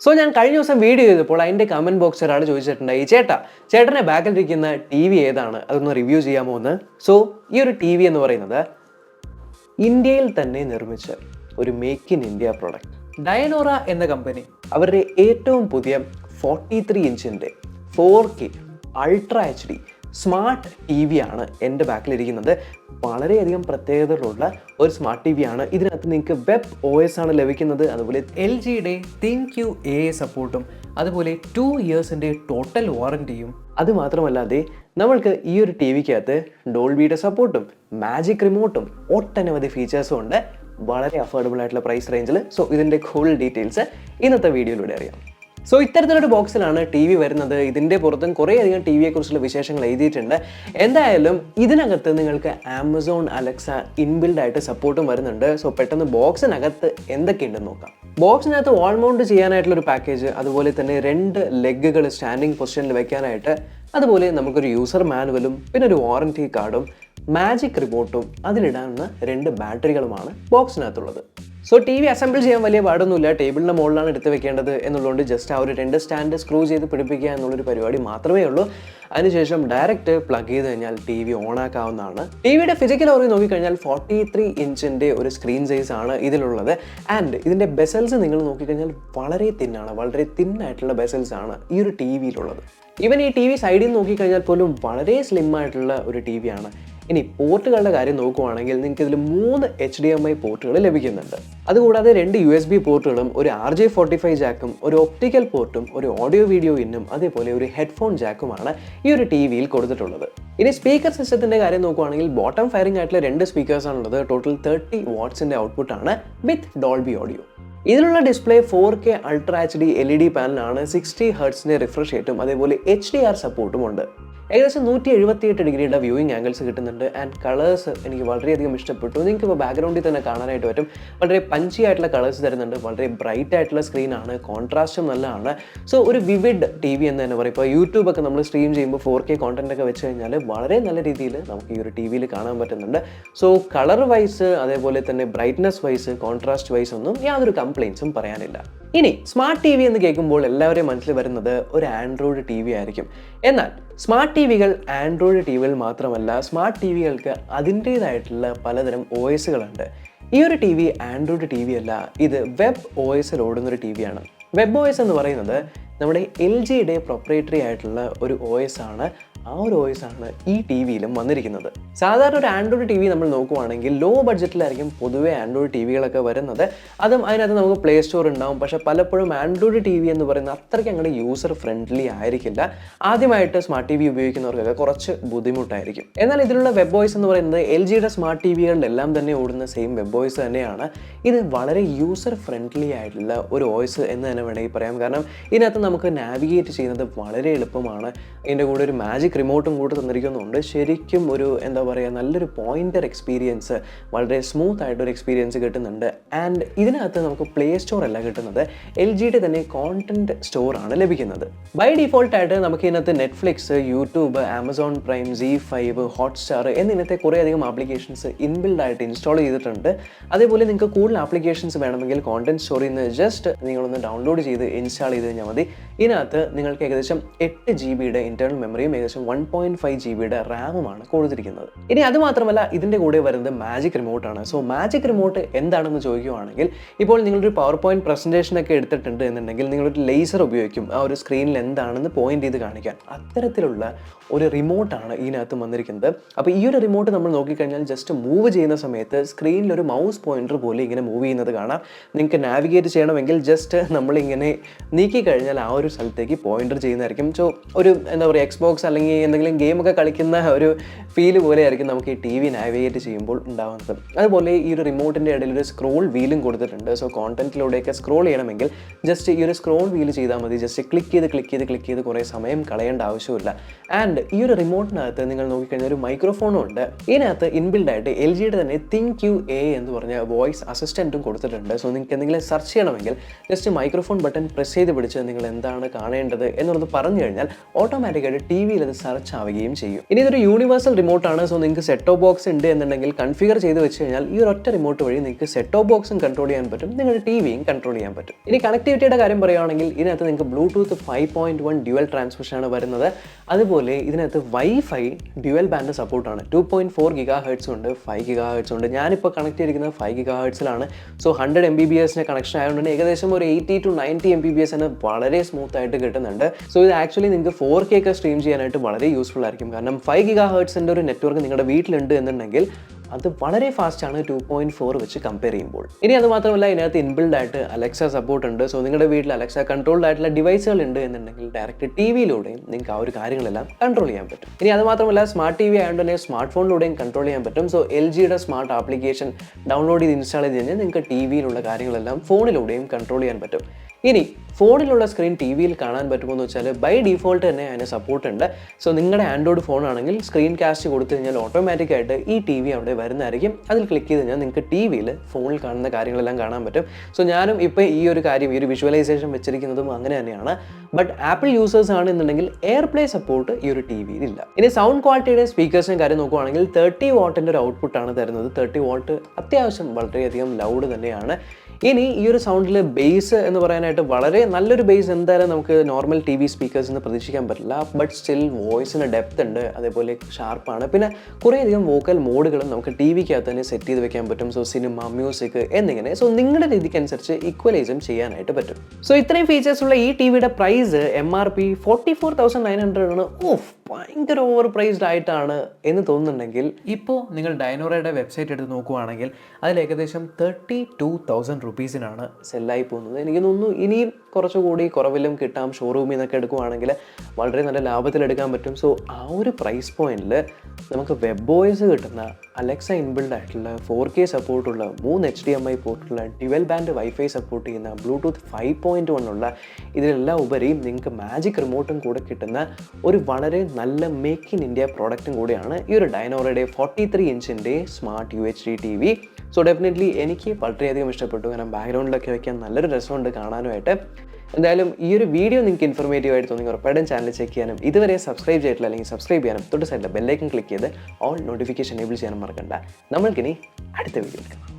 So ഞാൻ കഴിഞ്ഞ ദിവസം വീഡിയോ ചെയ്തപ്പോൾ അതിൻ്റെ കമൻറ്റ് ബോക്സ് ഒരാൾ ചോദിച്ചിട്ടുണ്ടായി, ചേട്ടനെ ബാക്കിലിരിക്കുന്ന ടി വി ഏതാണ്, അതൊന്ന് റിവ്യൂ ചെയ്യാമോ എന്ന്. സോ ഈ ഒരു ടി വി എന്ന് പറയുന്നത് ഇന്ത്യയിൽ തന്നെ നിർമ്മിച്ച ഒരു make in India product. Dyanora എന്ന കമ്പനി അവരുടെ ഏറ്റവും പുതിയ 43 ഇഞ്ചിൻ്റെ 4K ultra HD smart T V ആണ് എൻ്റെ ബാക്കിലിരിക്കുന്നത്. വളരെയധികം പ്രത്യേകതകളുള്ള ഒരു സ്മാർട്ട് ടി വി ആണ്. ഇതിനകത്ത് നിങ്ങൾക്ക് വെബ് OS ആണ് ലഭിക്കുന്നത്. അതുപോലെ LGയുടെ ThinQ AI സപ്പോർട്ടും അതുപോലെ 2 ഇയേഴ്സിൻ്റെ ടോട്ടൽ വാറൻറ്റിയും. അതുമാത്രമല്ലാതെ നമ്മൾക്ക് ഈ ഒരു ടി വിക്കകത്ത് ഡോൾബിയുടെ സപ്പോർട്ടും മാജിക് റിമോട്ടും ഒട്ടനവധി ഫീച്ചേഴ്സും ഉണ്ട്, വളരെ അഫോർഡബിൾ ആയിട്ടുള്ള പ്രൈസ് റേഞ്ചിൽ. സോ ഇതിൻ്റെ ഫുൾ ഡീറ്റെയിൽസ് ഇന്നത്തെ വീഡിയോയിലൂടെ അറിയാം. സോ ഇത്തരത്തിലൊരു ബോക്സിലാണ് ടി വി വരുന്നത്. ഇതിൻ്റെ പുറത്തും കുറേയധികം ടി വിയെക്കുറിച്ചുള്ള വിശേഷങ്ങൾ എഴുതിയിട്ടുണ്ട്. എന്തായാലും ഇതിനകത്ത് നിങ്ങൾക്ക് ആമസോൺ അലക്സ ഇൻബിൽഡ് ആയിട്ട് സപ്പോർട്ടും വരുന്നുണ്ട്. സോ പെട്ടെന്ന് ബോക്സിനകത്ത് എന്തൊക്കെയുണ്ടെന്ന് നോക്കാം. ബോക്സിനകത്ത് വാൾ മൗണ്ട് ചെയ്യാനായിട്ടുള്ളൊരു പാക്കേജ്, അതുപോലെ തന്നെ 2 ലെഗുകൾ സ്റ്റാൻഡിങ് പൊസിഷനിൽ വെക്കാനായിട്ട്, അതുപോലെ നമുക്കൊരു യൂസർ മാനുവലും പിന്നെ ഒരു വാറൻറ്റി കാർഡും മാജിക് റിമോട്ടും അതിലിടാവുന്ന 2 ബാറ്ററികളുമാണ് ബോക്സിനകത്തുള്ളത്. സോ ടി വി അസംബിൾ ചെയ്യാൻ വലിയ പാടൊന്നുമില്ല. ടേബിളിൻ്റെ മുകളിലാണ് എടുത്ത് വെക്കേണ്ടത് എന്നുള്ളതുകൊണ്ട് ജസ്റ്റ് ആ ഒരു 2 സ്റ്റാൻഡ് സ്ക്രൂ ചെയ്ത് പിടിപ്പിക്കുക എന്നുള്ളൊരു പരിപാടി മാത്രമേ ഉള്ളൂ. അതിനുശേഷം ഡയറക്റ്റ് പ്ലഗ് ചെയ്ത് കഴിഞ്ഞാൽ ടി വി ഓൺ ആക്കാവുന്നതാണ്. ടി വിയുടെ ഫിസിക്കൽ ഓറി നോക്കിക്കഴിഞ്ഞാൽ 43 ഇഞ്ചിൻ്റെ ഒരു സ്ക്രീൻ സൈസ് ആണ് ഇതിലുള്ളത്. ആൻഡ് ഇതിൻ്റെ ബെസൽസ് നിങ്ങൾ നോക്കിക്കഴിഞ്ഞാൽ വളരെ തിന്നാണ്, വളരെ തിന്നായിട്ടുള്ള ബെസൽസ് ആണ് ഈ ഒരു ടി വിയിലുള്ളത്. ഈവൻ ഈ ടി വി സൈഡിൽ നിന്ന് നോക്കിക്കഴിഞ്ഞാൽ പോലും വളരെ സ്ലിം ആയിട്ടുള്ള ഒരു ടി വി ആണ്. ഇനി പോർട്ടുകളുടെ കാര്യം നോക്കുവാണെങ്കിൽ നിങ്ങൾക്ക് ഇതിൽ 3 HDMI പോർട്ടുകൾ ലഭിക്കുന്നുണ്ട്. അതുകൂടാതെ 2 USB പോർട്ടുകളും ഒരു RJ45 ജാക്കും ഒരു ഒപ്റ്റിക്കൽ പോർട്ടും ഒരു ഓഡിയോ വീഡിയോ ഇന്നും അതേപോലെ ഒരു ഹെഡ്ഫോൺ ജാക്കുമാണ് ഈ ഒരു ടി വിയിൽ കൊടുത്തിട്ടുള്ളത്. ഇനി സ്പീക്കർ സിസ്റ്റത്തിൻ്റെ കാര്യം നോക്കുവാണെങ്കിൽ ബോട്ടം ഫയറിംഗ് ആയിട്ടുള്ള 2 സ്പീക്കേഴ്സാണുള്ളത്. ടോട്ടൽ 30 വാട്ട്സിൻ്റെ ഔട്ട്പുട്ടാണ് വിത്ത് ഡോൾബി ഓഡിയോ. ഇതിലുള്ള display 4K ultra HD LED പാനലാണ്. 60 ഹെർട്സിൻ്റെ റിഫ്രഷ് റേറ്റും അതേപോലെ HDR സപ്പോർട്ടും ഉണ്ട്. ഏകദേശം 178 ഡിഗ്രിയുടെ വ്യൂയിങ് ആംഗിൾസ് കിട്ടുന്നുണ്ട്. ആൻഡ് കളേഴ്സ് എനിക്ക് വളരെയധികം ഇഷ്ടപ്പെട്ടു. നിങ്ങൾക്ക് ഇപ്പോൾ ബാക്ക്ഗ്രൗണ്ടിൽ തന്നെ കാണാനായിട്ട് പറ്റും. വളരെ പഞ്ചി ആയിട്ടുള്ള കളേഴ്സ് തരുന്നുണ്ട്. വളരെ ബ്രൈറ്റ് ആയിട്ടുള്ള സ്ക്രീനാണ്, കോൺട്രാസ്റ്റും നല്ലതാണ്. സോ ഒരു വിവിഡ് ടി വി എന്ന് തന്നെ പറയും. ഇപ്പോൾ യൂട്യൂബൊക്കെ നമ്മൾ സ്ട്രീം ചെയ്യുമ്പോൾ 4K കോണ്ടന്റ് ഒക്കെ വെച്ച് കഴിഞ്ഞാൽ വളരെ നല്ല രീതിയിൽ നമുക്ക് ഈ ഒരു ടി വിയിൽ കാണാൻ പറ്റുന്നുണ്ട്. സോ കളർ വൈസ് അതേപോലെ തന്നെ ബ്രൈറ്റ്നസ് വൈസ് കോൺട്രാസ്റ്റ് വൈസ് ഒന്നും യാതൊരു കംപ്ലയിൻസും പറയാനില്ല. ഇനി സ്മാർട്ട് ടി വി എന്ന് കേൾക്കുമ്പോൾ എല്ലാവരെയും മനസ്സിൽ വരുന്നത് ഒരു ആൻഡ്രോയിഡ് ടി വി ആയിരിക്കും. എന്നാൽ സ്മാർട്ട് ടി വികൾ ആൻഡ്രോയിഡ് ടി വികൾ മാത്രമല്ല, സ്മാർട്ട് ടി വികൾക്ക് അതിൻ്റേതായിട്ടുള്ള പലതരം OSകളുണ്ട്. ഈ ഒരു T V Android T V അല്ല, ഇത് വെബ് OSൽ ഓടുന്നൊരു ടി വിയാണ്. വെബ് OS എന്ന് പറയുന്നത് നമ്മുടെ LGയുടെ പ്രൊപ്രൈറ്ററി ആയിട്ടുള്ള ഒരു OS ആണ്. ആ ഒരു OS ആണ് ഈ ടി വിയിലും വന്നിരിക്കുന്നത്. സാധാരണ ഒരു ആൻഡ്രോയിഡ് ടി വി നമ്മൾ നോക്കുവാണെങ്കിൽ ലോ ബഡ്ജറ്റിലായിരിക്കും പൊതുവെ ആൻഡ്രോയിഡ് ടി വികളൊക്കെ വരുന്നത്. അതും അതിനകത്ത് നമുക്ക് പ്ലേ സ്റ്റോർ ഉണ്ടാവും. പക്ഷേ പലപ്പോഴും ആൻഡ്രോയിഡ് ടി വി എന്ന് പറയുന്നത് അത്രയ്ക്ക് അങ്ങോട്ട് യൂസർ ഫ്രണ്ട്ലി ആയിരിക്കില്ല. ആദ്യമായിട്ട് സ്മാർട്ട് ടി വി ഉപയോഗിക്കുന്നവർക്കൊക്കെ കുറച്ച് ബുദ്ധിമുട്ടായിരിക്കും. എന്നാൽ ഇതിലുള്ള വെബ് OS എന്ന് പറയുന്നത് LGയുടെ സ്മാർട്ട് ടി വികളിലെല്ലാം തന്നെ ഓടുന്ന സെയിം വെബ് OS തന്നെയാണ്. ഇത് വളരെ യൂസർ ഫ്രണ്ട്ലി ആയിട്ടുള്ള ഒരു OS എന്ന് തന്നെ വേണമെങ്കിൽ പറയാം. കാരണം ഇതിനകത്ത് നമുക്ക് നാവിഗേറ്റ് ചെയ്യുന്നത് വളരെ എളുപ്പമാണ്. ഇതിൻ്റെ കൂടെ ഒരു മാജിക് റിമോട്ടും കൂടെ തന്നിരിക്കുന്നുണ്ട്. ശരിക്കും ഒരു എന്താ പറയുക, നല്ലൊരു പോയിന്റർ എക്സ്പീരിയൻസ്, വളരെ സ്മൂത്ത് ആയിട്ടൊരു എക്സ്പീരിയൻസ് കിട്ടുന്നുണ്ട്. ആൻഡ് ഇതിനകത്ത് നമുക്ക് പ്ലേ സ്റ്റോർ അല്ല കിട്ടുന്നത്, LGയുടെ തന്നെ കോണ്ടന്റ് സ്റ്റോറാണ് ലഭിക്കുന്നത്. ബൈ ഡിഫോൾട്ട് ആയിട്ട് നമുക്ക് ഇതിനകത്ത് Netflix, YouTube, Amazon Prime, Z5, Hotstar എന്നിങ്ങനത്തെ കുറേയധികം ആപ്ലിക്കേഷൻസ് ഇൻബിൽഡ് ആയിട്ട് ഇൻസ്റ്റാൾ ചെയ്തിട്ടുണ്ട്. അതേപോലെ നിങ്ങൾക്ക് കൂടുതൽ ആപ്ലിക്കേഷൻസ് വേണമെങ്കിൽ കോണ്ടന്റ് സ്റ്റോറിൽ നിന്ന് ജസ്റ്റ് നിങ്ങളൊന്ന് ഡൗൺലോഡ് ചെയ്ത് ഇൻസ്റ്റാൾ ചെയ്ത് കഴിഞ്ഞാൽ മതി. ഇതിനകത്ത് നിങ്ങൾക്ക് ഏകദേശം 8 GB ഇന്റേണൽ മെമ്മറിയും ഏകദേശം 1.5 GB റാമുമാണ് കൊടുത്തിരിക്കുന്നത്. ഇനി അതുമാത്രമല്ല ഇതിൻ്റെ കൂടെ വരുന്നത് മാജിക് റിമോട്ടാണ്. സോ മാജിക് റിമോട്ട് എന്താണെന്ന് ചോദിക്കുകയാണെങ്കിൽ, ഇപ്പോൾ നിങ്ങളൊരു പവർ പോയിന്റ് പ്രസൻറ്റേഷനൊക്കെ എടുത്തിട്ടുണ്ട് എന്നുണ്ടെങ്കിൽ നിങ്ങളൊരു ലേസർ ഉപയോഗിക്കും ആ ഒരു സ്ക്രീനിൽ എന്താണെന്ന് പോയിന്റ് ചെയ്ത് കാണിക്കാൻ. അത്തരത്തിലുള്ള ഒരു റിമോട്ടാണ് ഇതിനകത്ത് വന്നിരിക്കുന്നത്. അപ്പോൾ ഈ ഒരു റിമോട്ട് നമ്മൾ നോക്കിക്കഴിഞ്ഞാൽ ജസ്റ്റ് മൂവ് ചെയ്യുന്ന സമയത്ത് സ്ക്രീനിൽ ഒരു മൗസ് പോയിന്റർ പോലെ ഇങ്ങനെ മൂവ് ചെയ്യുന്നത് കാണാം. നിങ്ങൾക്ക് നാവിഗേറ്റ് ചെയ്യണമെങ്കിൽ ജസ്റ്റ് നമ്മളിങ്ങനെ നീക്കിക്കഴിഞ്ഞാൽ ആ ഒരു സ്ഥലത്തേക്ക് പോയിന്റർ ചെയ്യുന്നതായിരിക്കും. സോ ഒരു എന്താ പറയുക, എക്സ്ബോക്സ് അല്ലെങ്കിൽ എന്തെങ്കിലും ഗെയിമൊക്കെ കളിക്കുന്ന ഒരു ഫീല് പോലെ ആയിരിക്കും നമുക്ക് ഈ ടി വി നാവിഗേറ്റ് ചെയ്യുമ്പോൾ ഉണ്ടാകുന്നത്. അതുപോലെ ഈ ഒരു റിമോട്ടിൻ്റെ ഇടയിൽ ഒരു സ്ക്രോൾ വീലും കൊടുത്തിട്ടുണ്ട്. സോ കോണ്ടന്റിലൂടെയൊക്കെ സ്ക്രോൾ ചെയ്യണമെങ്കിൽ ജസ്റ്റ് ഈ ഒരു സ്ക്രോൾ വീല് ചെയ്താൽ മതി. ജസ്റ്റ് ക്ലിക്ക് ചെയ്ത് കുറേ സമയം കളയേണ്ട ആവശ്യമില്ല. ആൻഡ് ഈ ഒരു റിമോട്ടിനകത്ത് നിങ്ങൾ നോക്കിക്കഴിഞ്ഞാൽ ഒരു മൈക്രോഫോണും ഉണ്ട്. ഇതിനകത്ത് ഇൻബിൽഡ് ആയിട്ട് LGയുടെ തന്നെ ThinQ AI എന്ന് പറഞ്ഞ വോയിസ് അസിസ്റ്റൻറ്റും കൊടുത്തിട്ടുണ്ട്. സോ നിങ്ങൾക്ക് എന്തെങ്കിലും സെർച്ച് ചെയ്യണമെങ്കിൽ ജസ്റ്റ് മൈക്രോഫോൺ ബട്ടൺ പ്രസ് ചെയ്ത് പിടിച്ച് നിങ്ങൾ എന്താണ് കാണേണ്ടത് എന്നുള്ളത് പറഞ്ഞു കഴിഞ്ഞാൽ ഓട്ടോമാറ്റിക്കായിട്ട് ടി വിയിൽ അത് സെർച്ച് ആവുകയും ചെയ്യും. ഇനി ഇതൊരു യൂണിവേഴ്സൽ റിമോട്ടാണ്. സോ നിങ്ങൾക്ക് സെറ്റ് ടോപ്പ് ബോക്സ് ഉണ്ട് എന്നുണ്ടെങ്കിൽ കൺഫിഗർ ചെയ്ത് വെച്ച് കഴിഞ്ഞാൽ ഈ ഒരൊറ്റ റിമോട്ട് വഴി നിങ്ങൾക്ക് സെറ്റ് ടോപ്പ് ബോക്സും കൺട്രോൾ ചെയ്യാൻ പറ്റും, നിങ്ങളുടെ ടിവിയും കൺട്രോൾ ചെയ്യാൻ പറ്റും. ഇനി കണക്ടിവിറ്റിയുടെ കാര്യം പറയുകയാണെങ്കിൽ ഇതിനകത്ത് നിങ്ങൾക്ക് ബ്ലൂടൂത്ത് 5.1 ഡ്യുവൽ ട്രാൻസ്മിഷൻ ആണ് വരുന്നത്. അതുപോലെ ഇതിനകത്ത് വൈഫൈ ഡ്യുവൽ ബാൻഡ് സപ്പോർട്ടാണ്. 2.4 GHz ഉണ്ട്, 5 GHz ഉണ്ട്. ഞാനിപ്പോൾ കണക്ട് ചെയ്തിരിക്കുന്നത് 5 GHz-ലാണ്. സോ 100 Mbps കണക്ഷൻ ആയതുകൊണ്ട് ഏകദേശം ഒരു 80 to 90 Mbps വളരെ സ്മൂത്ത് ആയിട്ട് കിട്ടുന്നുണ്ട്. സോ ഇത് ആക്ച്വലി നിങ്ങൾക്ക് 4K ഒക്കെ സ്ട്രീം ചെയ്യാനായിട്ട് വളരെ യൂസ്ഫുൾ ആയിരിക്കും. കാരണം 5 GHz-ന്റെ ഒരു നെറ്റ്വർക്ക് നിങ്ങളുടെ വീട്ടിലുണ്ട് എന്നുണ്ടെങ്കിൽ അത് വളരെ ഫാസ്റ്റാണ് 2.4 വെച്ച് കമ്പയർ ചെയ്യുമ്പോൾ. ഇനി അത് മാത്രമല്ല, ഇതിനകത്ത് ഇൻബിൽഡ് ആയിട്ട് അലക്സ സപ്പോർട്ട് ഉണ്ട്. സോ നിങ്ങളുടെ വീട്ടിൽ അലക്സ കൺട്രോൾഡ് ആയിട്ടുള്ള ഡിവൈസുകൾ ഉണ്ട് എന്നുണ്ടെങ്കിൽ ഡയറക്റ്റ് ടിവിയിലൂടെയും നിങ്ങൾക്ക് ആ ഒരു കാര്യങ്ങളെല്ലാം കൺട്രോൾ ചെയ്യാൻ പറ്റും. ഇനി അത് മാത്രമല്ല, സ്മാർട്ട് ടി വി ആയതുകൊണ്ട് തന്നെ സ്മാർട്ട് ഫോണിലൂടെയും കൺട്രോൾ ചെയ്യാൻ പറ്റും. സോ LGയുടെ സ്മാർട്ട് ആപ്ലിക്കേഷൻ ഡൗൺലോഡ് ചെയ്ത് ഇൻസ്റ്റാൾ ചെയ്ത് കഴിഞ്ഞാൽ നിങ്ങൾക്ക് ടിവിയിലുള്ള കാര്യങ്ങളെല്ലാം ഫോണിലൂടെയും കൺട്രോൾ ചെയ്യാൻ പറ്റും. ഇനി ഫോണിലുള്ള സ്ക്രീൻ ടി വിയിൽ കാണാൻ പറ്റുമോ എന്ന് വെച്ചാൽ ബൈ ഡിഫോൾട്ട് തന്നെ അതിന് സപ്പോർട്ട് ഉണ്ട്. സോ നിങ്ങളുടെ ആൻഡ്രോയിഡ് ഫോൺ ആണെങ്കിൽ സ്ക്രീൻ കാസ്റ്റ് കൊടുത്തു കഴിഞ്ഞാൽ ഓട്ടോമാറ്റിക്കായിട്ട് ഈ ടി വി അവിടെ വരുന്നതായിരിക്കും. അതിൽ ക്ലിക്ക് ചെയ്ത് കഴിഞ്ഞാൽ നിങ്ങൾക്ക് ടി വിയിൽ ഫോണിൽ കാണുന്ന കാര്യങ്ങളെല്ലാം കാണാൻ പറ്റും. സോ ഞാനും ഇപ്പോൾ ഈ ഒരു കാര്യം, ഈ ഒരു വിഷ്വലൈസേഷൻ വെച്ചിരിക്കുന്നതും അങ്ങനെ തന്നെയാണ്. ബട്ട് ആപ്പിൾ യൂസേഴ്സ് ആണെന്നുണ്ടെങ്കിൽ എയർപ്ലേ സപ്പോർട്ട് ഈ ഒരു ടി വിയിൽ ഇല്ല. ഇനി സൗണ്ട് ക്വാളിറ്റിയുടെ സ്പീക്കേഴ്സിൻ്റെ കാര്യം നോക്കുകയാണെങ്കിൽ 30 വാട്ടിൻ്റെ ഒരു ഔട്ട്പുട്ടാണ് തരുന്നത്. 30 വാട്ട് അത്യാവശ്യം വളരെയധികം ലൗഡ് തന്നെയാണ്. ഇനി ഈ ഒരു സൗണ്ടിൽ ബേസ് എന്ന് പറയാനായിട്ട് വളരെ നല്ലൊരു ബേസ് എന്തായാലും നമുക്ക് നോർമൽ ടി വി സ്പീക്കേഴ്സിൽ നിന്ന് പ്രതീക്ഷിക്കാൻ പറ്റില്ല. ബട്ട് സ്റ്റിൽ വോയിസിന് ഡെപ്ത് ഉണ്ട്, അതേപോലെ ഷാർപ്പാണ്. പിന്നെ കുറേയധികം വോക്കൽ മോഡുകളും നമുക്ക് ടി വിക്കകത്ത് തന്നെ സെറ്റ് ചെയ്ത് വെക്കാൻ പറ്റും. സോ സിനിമ, മ്യൂസിക് എന്നിങ്ങനെ. സോ നിങ്ങളുടെ രീതിക്കനുസരിച്ച് ഈക്വലൈസും ചെയ്യാനായിട്ട് പറ്റും. സോ ഇത്രയും ഫീച്ചേഴ്സുള്ള ഈ ടി വിയുടെ പ്രൈസ് MRP 44,900 ആണ്. ഭയങ്കര ഓവർ പ്രൈസ്ഡ് ആയിട്ടാണ് എന്ന് തോന്നുന്നുണ്ടെങ്കിൽ ഇപ്പോൾ നിങ്ങൾ ഡൈനോറയുടെ വെബ്സൈറ്റ് എടുത്ത് നോക്കുകയാണെങ്കിൽ അതിൽ ഏകദേശം 32,000 റുപ്പീസിനാണ് സെല്ലായി പോകുന്നത്. എനിക്ക് തോന്നുന്നു ഇനിയും കുറച്ചുകൂടി കുറവിലും കിട്ടാം. ഷോറൂമിൽ നിന്നൊക്കെ എടുക്കുവാണെങ്കിൽ വളരെ നല്ല ലാഭത്തിലെടുക്കാൻ പറ്റും. സോ ആ ഒരു പ്രൈസ് പോയിന്റിൽ നമുക്ക് വെബ് വോയിസ് കിട്ടുന്ന, അലക്സ ഇൻബിൽഡ് ആയിട്ടുള്ള 4K സപ്പോർട്ടുള്ള, 3 HDMI പോർട്ടുള്ള, ഡ്യുവൽ ബാൻഡ് വൈഫൈ സപ്പോർട്ട് ചെയ്യുന്ന, ബ്ലൂടൂത്ത് 5.1 ഉള്ള, ഇതിലെല്ലാം ഉപരിയും നിങ്ങൾക്ക് മാജിക് റിമോട്ടും കൂടെ കിട്ടുന്ന ഒരു വളരെ നല്ല മേക്ക് ഇൻ ഇന്ത്യ പ്രോഡക്റ്റും കൂടിയാണ് ഈ ഒരു ഡൈനോറയുടെ 43 ഇഞ്ചിൻ്റെ smart UHD TV. So definitely എനിക്ക് വളരെയധികം ഇഷ്ടപ്പെട്ടു. കാരണം ബാക്ക്ഗ്രൗണ്ടിലൊക്കെ വയ്ക്കാൻ നല്ലൊരു രസമുണ്ട് കാണാനുമായിട്ട്. എന്തായാലും ഈ ഒരു വീഡിയോ നിങ്ങൾക്ക് ഇൻഫോർമേറ്റീവ് ആയിട്ട് തോന്നി ഉറപ്പായിട്ടും ചാനൽ ചെക്ക് ചെയ്യാനും, ഇതുവരെ സബ്സ്ക്രൈബ് ചെയ്തിട്ടില്ല അല്ലെങ്കിൽ സബ്സ്ക്രൈബ് ചെയ്യാനും തൊട്ട് സൈഡിലെ ബെല്ലൈക്കൺ ക്ലിക്ക് ചെയ്ത് ഓൾ നോട്ടിഫിക്കേഷൻ എനേബിൾ ചെയ്യാനും മറക്കണ്ട. നമ്മൾക്കിനി അടുത്ത വീഡിയോ എടുക്കാം.